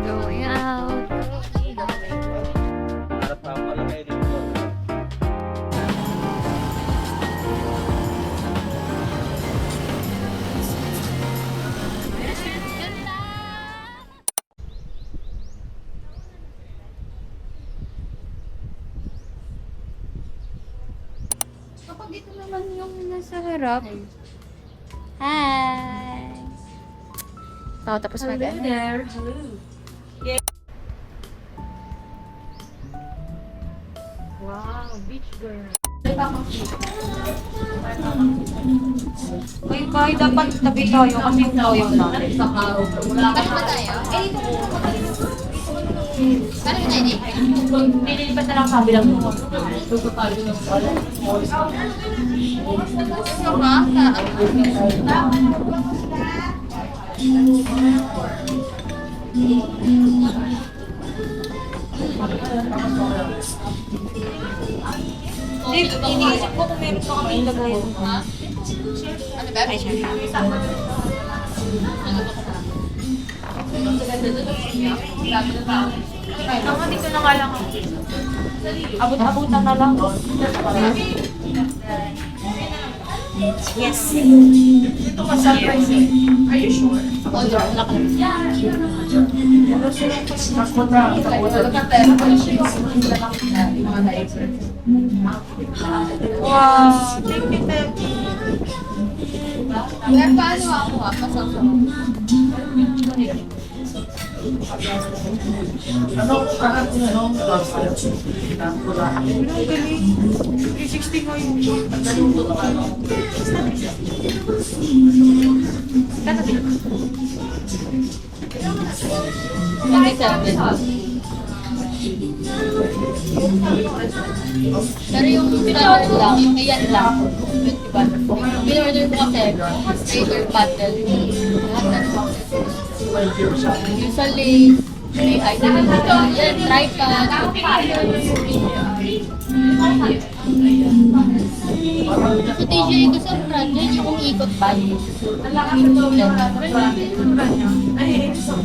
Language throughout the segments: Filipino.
Going out. Harap pa pala kayo dito. Kapag dito naman yung nasa harap. Hi! Tapos mag-ano. there. Hello. Wow, beach girl. Uy, kahit dapat tabi tayo kasi yung tayo natin. Bakit ba tayo? Ano yun, Nene? Nililipat na lang sabi lang mo. Gusto ba? Iniisip ko kung meron pa kami ilagay. Ano ba? Ay, siya. Naman dito na nga lang ako. Abot-abutan na lang. Yes. Dito ka surprise eh. Are you sure? Oh, wala ka lang. Wow. Thank you, Teki. Pero paano ako pasok? Ano? Kahat niya, no? Ang galing. 360 nga yung Pero yung standard lang, yung ayan lang, 20 baht. Pinorder ko kasi, flavor bottle. Lahat ng usually, may item dito. Yan, tripod. Sa TGA ko sa front, yan yung umikot pa.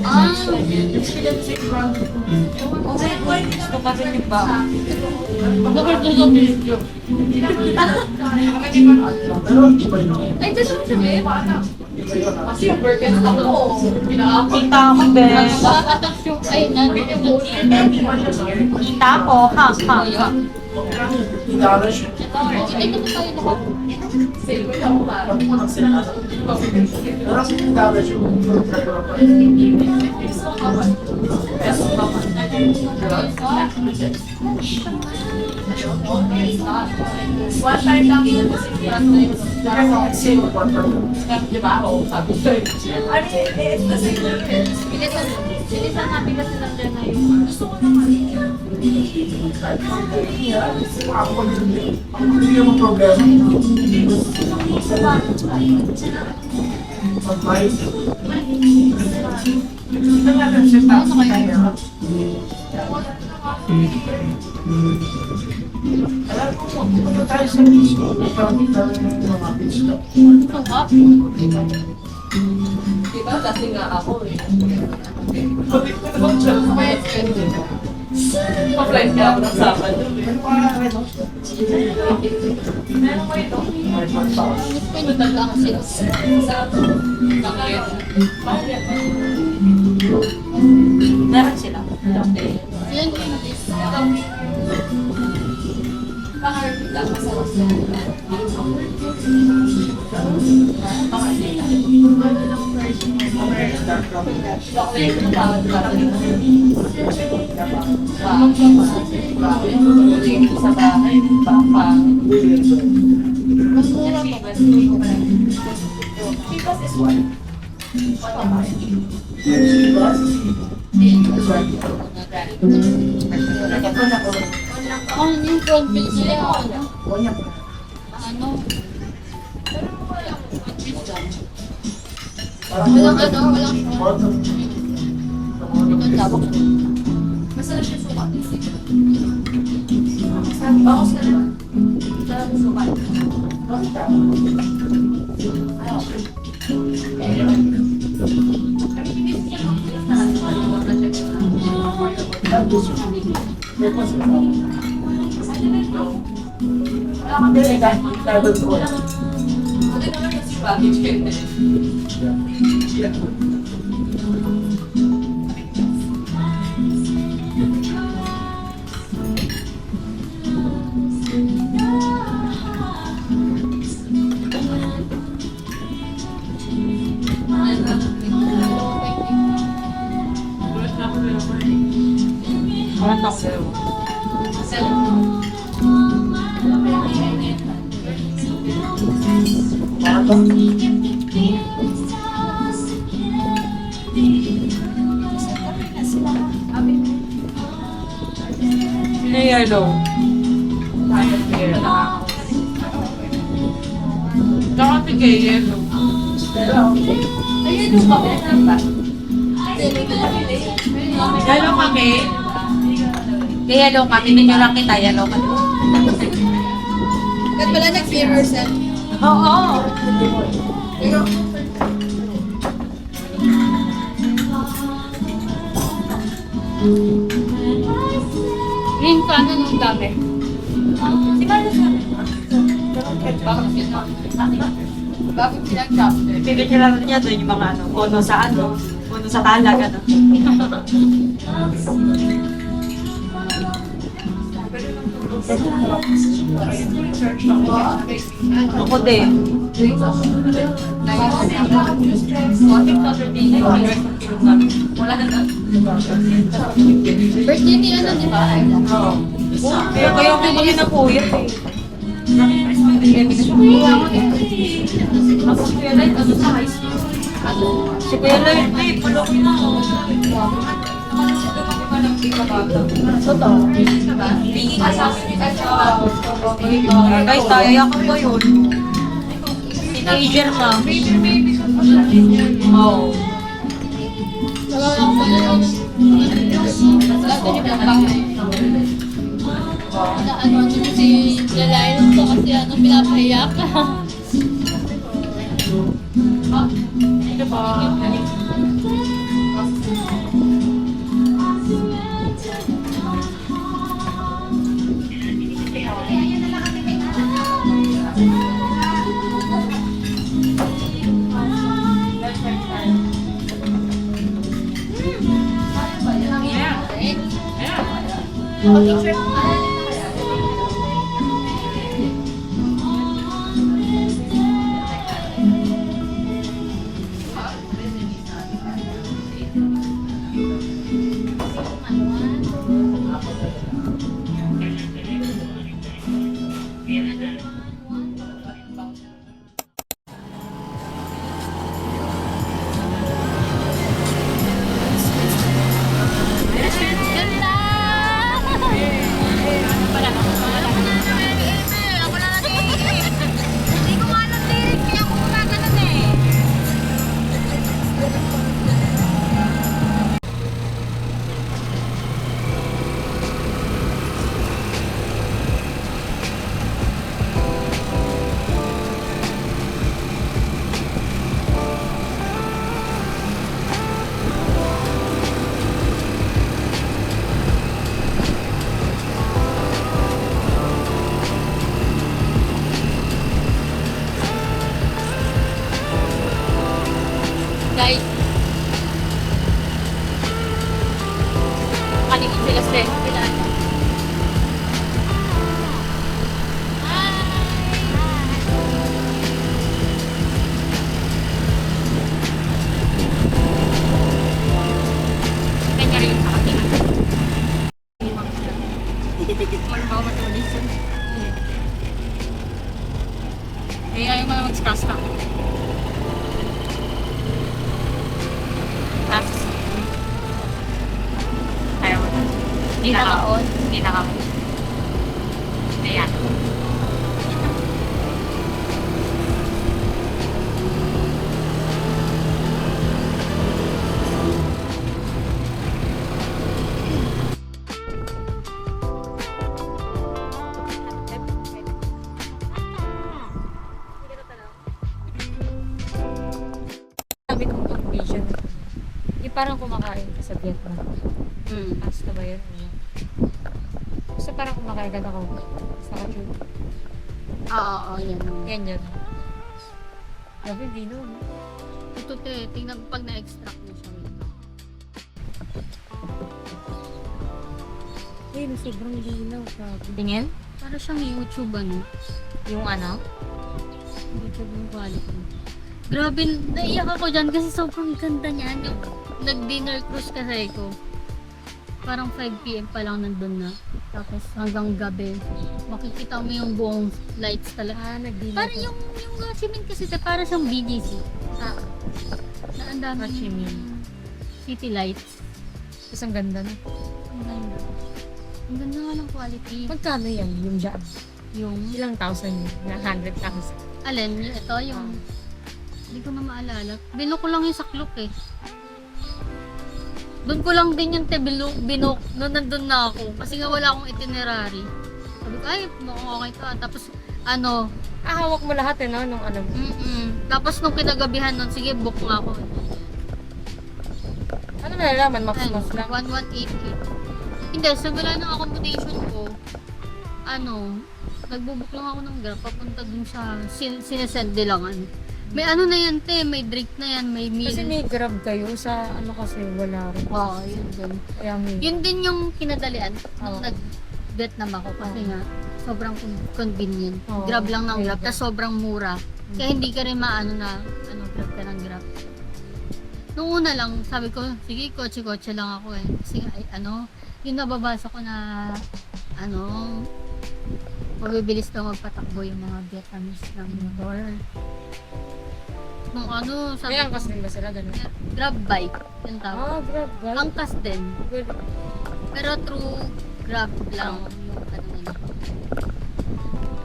Ah, gusto kasi yung ba? ay, ito siya sabi. Kasi yung burger ako. Kita ako din. Nakakatak yung, ay, Kita ko. Ha. Ay, ito tayo lahat. One time lang yun kasi di ba? Sabi ko eh. I mean, it's the same here. Bilisan natin kasi nandiyan na yung gusto ko naman. Hindi naman problema. Alam ko, punta tayo sa beach. Parang tayo ng mga beach na. Diba? Kasi nga ako eh. Pa-flight ka ako ng Sabado. Meron ko ito. Pinibag lang kasi. Meron sila. Yan yung list. Pangarap lang masarap. Sa bahay, Chivas is one. Ano yung front page nila? Ano? Walang ano, walang ang lawak. Masarap yung sukat. Bakos ka naman. Masarap yung sukat. Yellow. Tsaka tigay yellow. Ayun yung kape ba? Yellow kami. Yellow kami. Hindi nyo lang kita. Yellow kami. Ba't pala nag-mirror set? Oo. Green ka ano nung dami? Bakit pinag-chapter? Pipicturean niya doon yung mga ano, puno sa ano, puno sa talag, ano. Ako din. Birthday ni ano, di ba? Kaya kaya may kami na kuya eh. Si Kuya Lloyd, eh, pulo ko na. Guys, tayayakan ba yun? Teenager ka. Oo. Nalala ko na yun. Dati ni Papa. Na ano, si Lalayan ko kasi ano, pinapahiyak. Guys, kaningin sila sa pinaan. Kanya rin yung nakatingin. Wala ba ako matulis? Eh, ayaw mo na mag-scratch na. Ayaw mo. Hindi nakaon. Hindi nakaon. Ayan. parang kumakain ka sa Vietnam. Pasta ba yun? Basta parang kumakain ka na ako sa kachul. Oo, yan. Yan yun. Sabi, di no. Ito te, tingnan mo pag na-extract mo siya. Ay, sobrang linaw. Tingin? Para siyang YouTube ano. Yung ano? YouTube yung quality. Grabe, naiyak ako dyan kasi sobrang ganda niyan. Yung nag-dinner cruise kasi ko. Parang 5 PM pa lang nandun na. Tapos hanggang gabi, makikita mo yung buong lights talaga. Nag-dinner. Parang yung Ho Chi Minh kasi para siyang BGC. Na ang dami Ho Chi Minh. city lights. Tapos ang ganda na. Ang ganda. Ang ganda nga ng quality. Magkano yan? Yung job? Yung, Ilang thousand yun? Na 100,000. alin, ito yung, hindi ko na maalala. Binook ko lang yung saklok eh. Doon ko lang din yung binook noon nandun na ako. Kasi nga wala akong itinerary. Sabi ko, ay, mukhang okay to. Tapos, ano, Hawak mo lahat eh, no? Nung ano mo. Tapos nung kinagabihan nun, sige, book nga ako. Ano nalalaman? Ay, Max lang. 1188. Hindi, sa wala ng accommodation ko, ano, nagbubook lang ako ng Grab, papunta dun sa sinesend nilangan. May ano na yan, te, may drink na yan, may meal. Kasi may Grab kayo sa ano kasi wala rin. Oo, yun din. Kaya may... Yun din yung kinadalian nung Oo. nag-Vietnam ako kasi nga sobrang convenient. Oo. Grab lang ng Grab, Okay. tapos sobrang mura. Kaya hindi ka rin maano na, ano, Grab ka ng Grab. Nung una lang, sabi ko, sige, kotse-kotse lang ako eh. Kasi ay, ano, yung nababasa ko na, ano, mabibilis daw magpatakbo yung mga Vietnamese ng motor. Nung ano, sabi May ko, angkas din ba sila? Ganun. Grab bike, yung tawag. Grab. Angkas din. Good. Pero through Grab lang yung ano nila.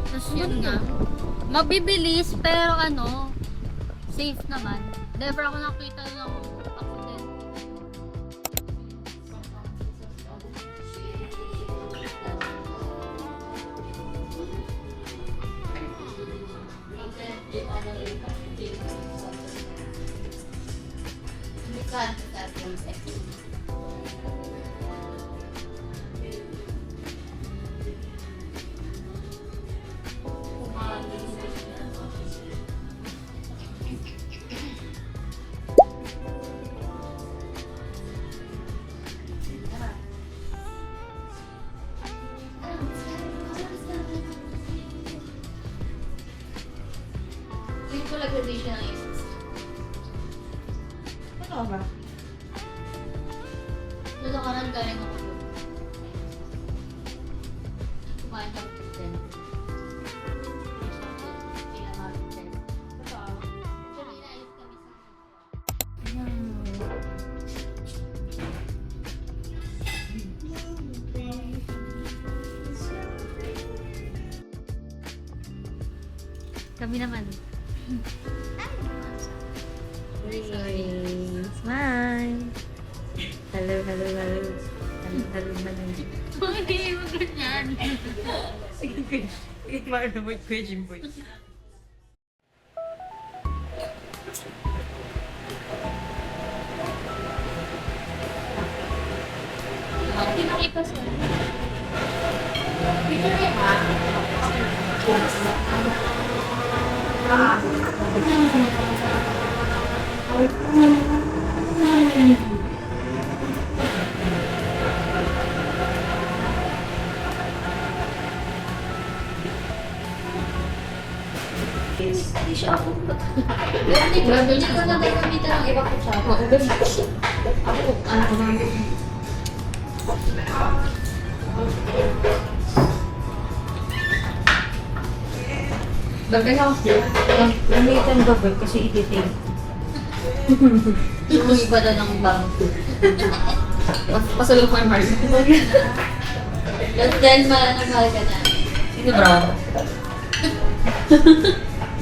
Tapos yun nga, mabibilis pero ano, safe naman. Never ako nakita ng accident. Yung ko graduation ng ISIS. Ano ba? Doon ako rin galing ako doon. Kumain kami din. Pinamagin din. Pero inayos kami sa kami naman. Smile. Hello. Hello. Hindi mo ganyan. Sige, paano mo question po? Pinakita siya. Hindi siya ako. Hindi ko na gagamitan ng iba ko siya. Ako, ano ko na. Bagay ako. Gamitan ba ba? Kasi ititin. Yung iba na ng bang. Pasalok mo yung Mars. Dahil mahal ka na. Sino bro?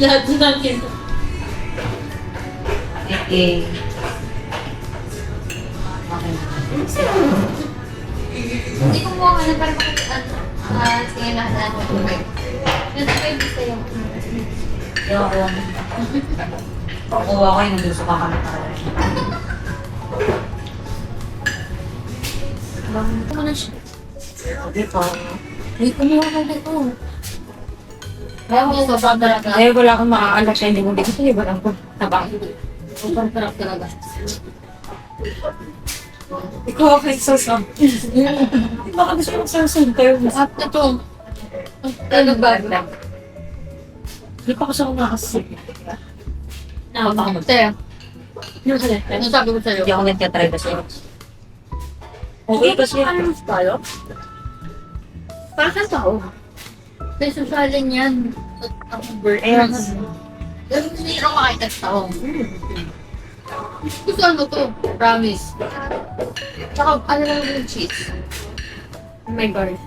Lahat na natin. Okay. Hindi ko mo ka na parang tingin lahat na ano. Nasa kayo gusto yung Ayoko. Kukuha ko yung nandun sa kakamit. Ano na siya? Dito. Ay, kumuha ka dito. Kaya mo sa baba talaga. Ay, wala akong makaanak siya. Hindi mo dito. Sige, wala ko. Tabang. Sobrang sarap talaga. Ikaw ako exhaust. Baka gusto mo exhaust tayo. At ito. Talaga ba? Hindi pa ko siya kumakasip. Te, ano sabi ko sa'yo? Hindi ako nagtatry kasi. Okay kasi. Ano tayo? Para sa tao. May susalin yan. At ako bird. Pero hindi rin makita sa tao. Gusto ano to? Promise. Tsaka ano lang yung cheese. Oh my God.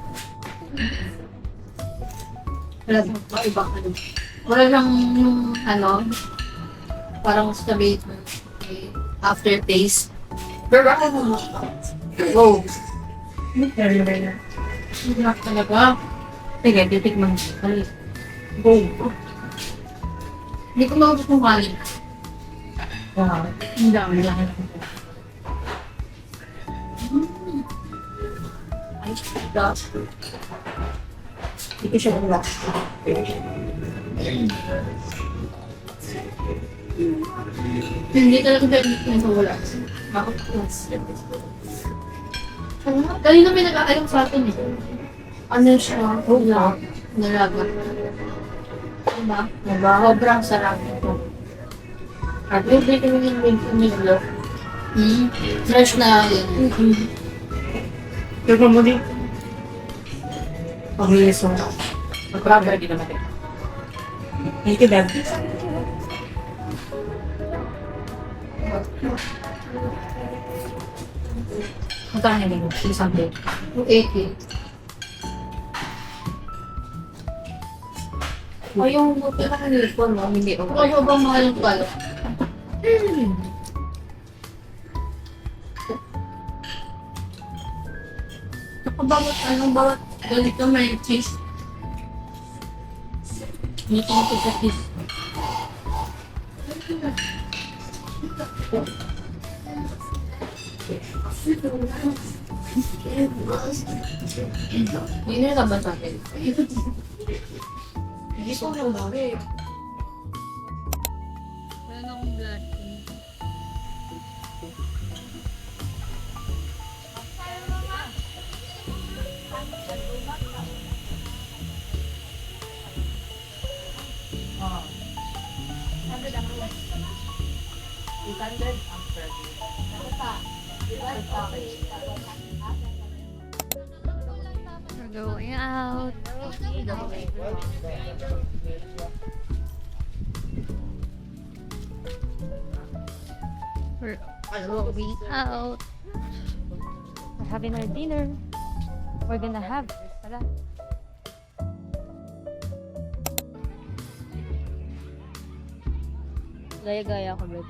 Wala siyang iba ano. Wala siyang yung ano. Parang sabi aftertaste. Pero ako mo. Wow. Hindi na talaga. Sige, titikman. Go. Hindi ko maubos ng kanin. Wow. Ang dami lang. Ayos ka. Hindi ko siya wala. Hindi talaga dahil wala. Bakit plus? Kanina may nag-aalam sa atin eh. Ano siya? Hula. Nalaga. Diba? Diba? Sobrang sarap ito. At hindi kami yung umiglo. Fresh na yun. Tignan mo din. Pag-iis mo. Mag-rubber din naman. Thank you, Dad. Magkano na yun? Isang day. 280. Ay, yung buti na kanilipon mo, hindi ako. Kung sobrang mahal yung palo. Bawat ganito may cheese. Dito ito sa cheese. Hindi na ba sa akin? Hindi ko na bagay. Wala na akong blood. We're going out. We're going out. We're having our dinner. We're gonna have pala. Gaya-gaya ako, bro.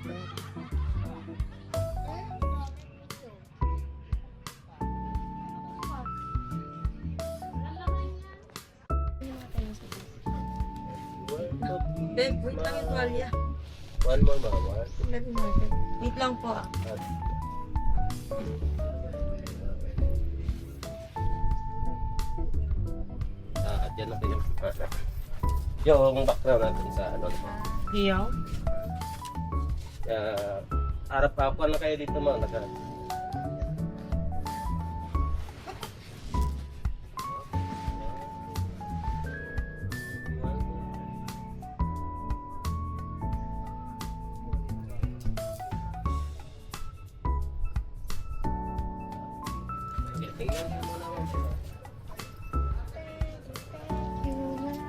Babe, wait lang yung tuwalya. One more, mama. Wait lang po. Dyan natin yung background natin sa ano. Hiyaw? Harap ako na kayo dito mga nag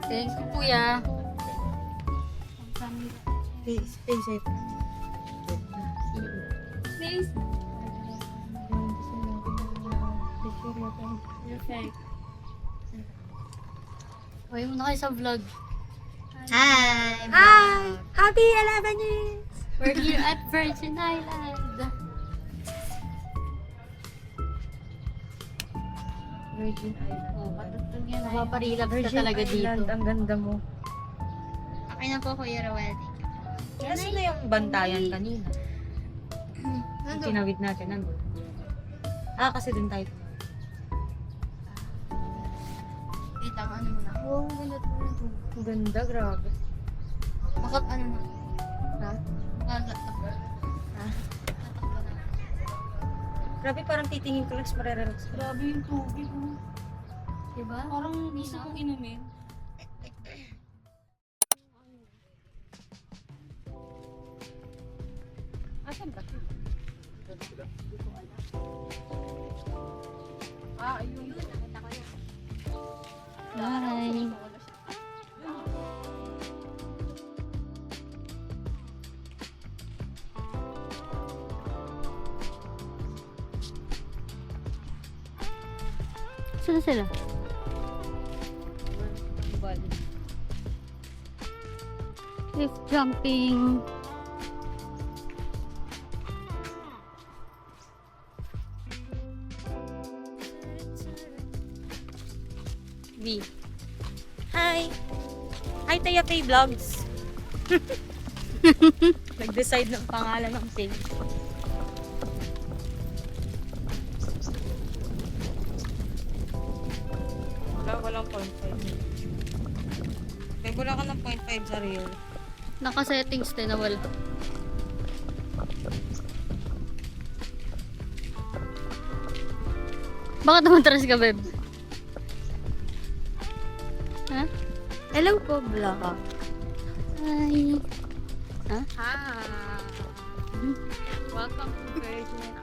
Thanks po, kuya. Stay safe. Please. Okay. Uy, muna kayo sa vlog. Hi! Hi! Happy 11 years! We're here at Virgin Island. Virgin Island. Oh, patutun yan. Mapaparelapse ka talaga dito. Ang ganda mo. Okay na po, Kuya Rowell. Kasi na yung bantayan kanina. Yung tinawid natin, nandun. Ah, kasi dun tayo. lang, ano mo na. Oo, ang ganda to. Ang ganda, grabe. Makap, ano na. Ha? Tatakbo. Ha? Tatakbo na. Grabe, parang titingin ko lang, marerelax. Grabe yung tubig. Oh. Diba? Parang gusto kong inumin. Asan ba? Ah, ayun. Nakita ko yan. Bye. Saan sila? If jumping. V. Hi! Hi, Taya Pay Vlogs! Nag-decide ng pangalan ng page. Walang 0.5. May wala ka ng 0.5 sa reel. Naka-settings din na wala. Bakit naman tres ka, Beb? Ha? Hello po, vlog. Hi. Hi! Welcome to Virgin